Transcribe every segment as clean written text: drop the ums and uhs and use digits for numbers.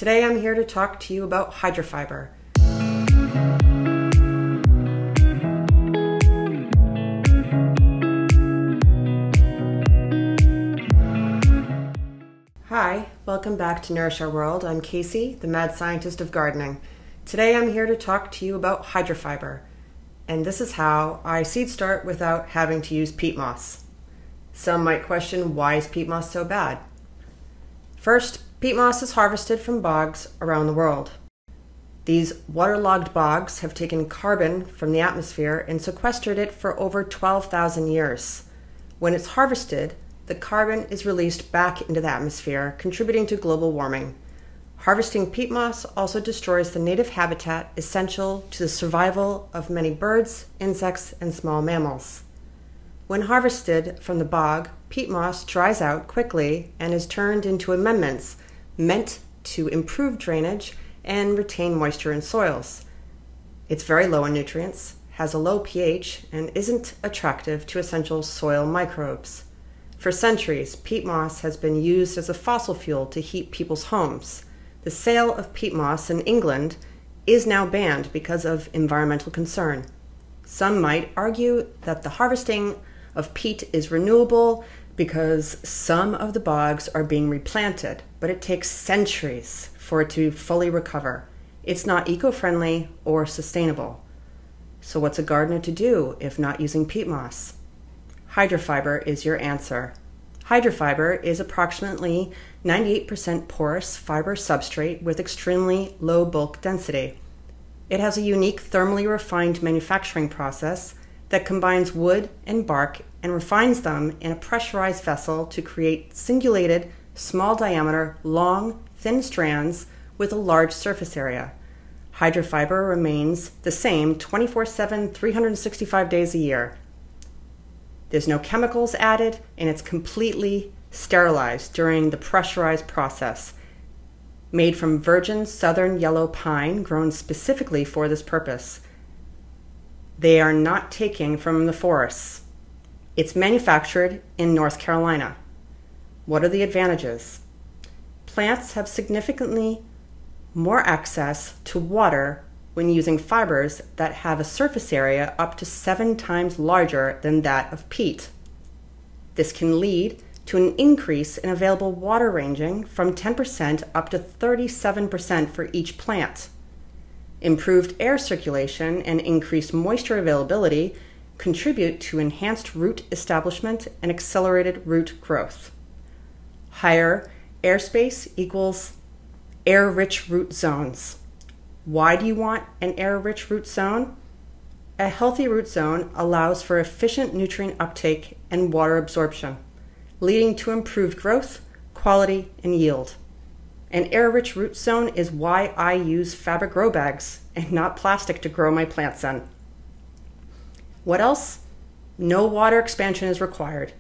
Today I'm here to talk to you about HydraFiber. Hi, welcome back to Nourish Our World. I'm Casey, the mad scientist of gardening. Today I'm here to talk to you about HydraFiber, and this is how I seed start without having to use peat moss. Some might question, why is peat moss so bad? First, peat moss is harvested from bogs around the world. These waterlogged bogs have taken carbon from the atmosphere and sequestered it for over 12,000 years. When it's harvested, the carbon is released back into the atmosphere, contributing to global warming. Harvesting peat moss also destroys the native habitat essential to the survival of many birds, insects, and small mammals. When harvested from the bog, peat moss dries out quickly and is turned into amendments meant to improve drainage and retain moisture in soils. It's very low in nutrients, has a low pH, and isn't attractive to essential soil microbes. For centuries, peat moss has been used as a fossil fuel to heat people's homes. The sale of peat moss in England is now banned because of environmental concern. Some might argue that the harvesting of peat is renewable because some of the bogs are being replanted, but it takes centuries for it to fully recover. It's not eco-friendly or sustainable. So what's a gardener to do if not using peat moss? HydraFiber is your answer. HydraFiber is approximately 98% porous fiber substrate with extremely low bulk density. It has a unique thermally refined manufacturing process that combines wood and bark and refines them in a pressurized vessel to create singulated, small diameter, long, thin strands with a large surface area. HydraFiber remains the same 24/7, 365 days a year. There's no chemicals added, and it's completely sterilized during the pressurized process. Made from virgin southern yellow pine grown specifically for this purpose. They are not taken from the forests. It's manufactured in North Carolina. What are the advantages? Plants have significantly more access to water when using fibers that have a surface area up to 7 times larger than that of peat. This can lead to an increase in available water ranging from 10% up to 37% for each plant. Improved air circulation and increased moisture availability contribute to enhanced root establishment and accelerated root growth. Higher airspace equals air-rich root zones. Why do you want an air-rich root zone? A healthy root zone allows for efficient nutrient uptake and water absorption, leading to improved growth, quality, and yield. An air-rich root zone is why I use fabric grow bags and not plastic to grow my plants in. What else? No water expansion is required.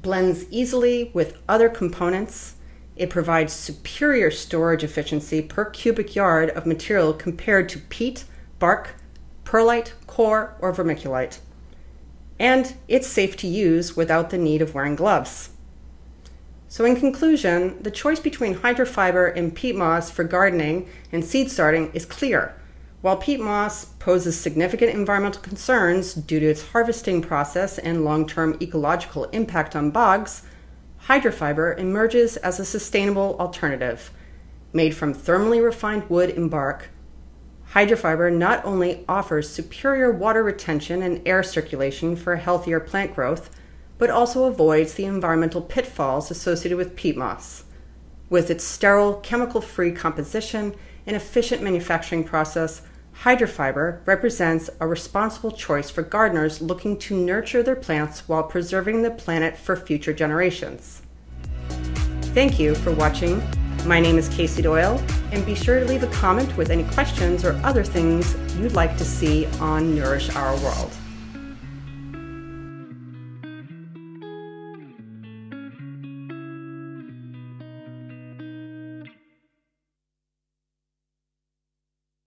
Blends easily with other components. It provides superior storage efficiency per cubic yard of material compared to peat, bark, perlite, core, or vermiculite. And it's safe to use without the need of wearing gloves. So in conclusion, the choice between HydraFiber and peat moss for gardening and seed starting is clear. While peat moss poses significant environmental concerns due to its harvesting process and long-term ecological impact on bogs, HydraFiber emerges as a sustainable alternative. Made from thermally refined wood and bark, HydraFiber not only offers superior water retention and air circulation for healthier plant growth, but also avoids the environmental pitfalls associated with peat moss. With its sterile, chemical-free composition and efficient manufacturing process, HydraFiber represents a responsible choice for gardeners looking to nurture their plants while preserving the planet for future generations. Thank you for watching. My name is Casey Doyle, and be sure to leave a comment with any questions or other things you'd like to see on Nourish Our World.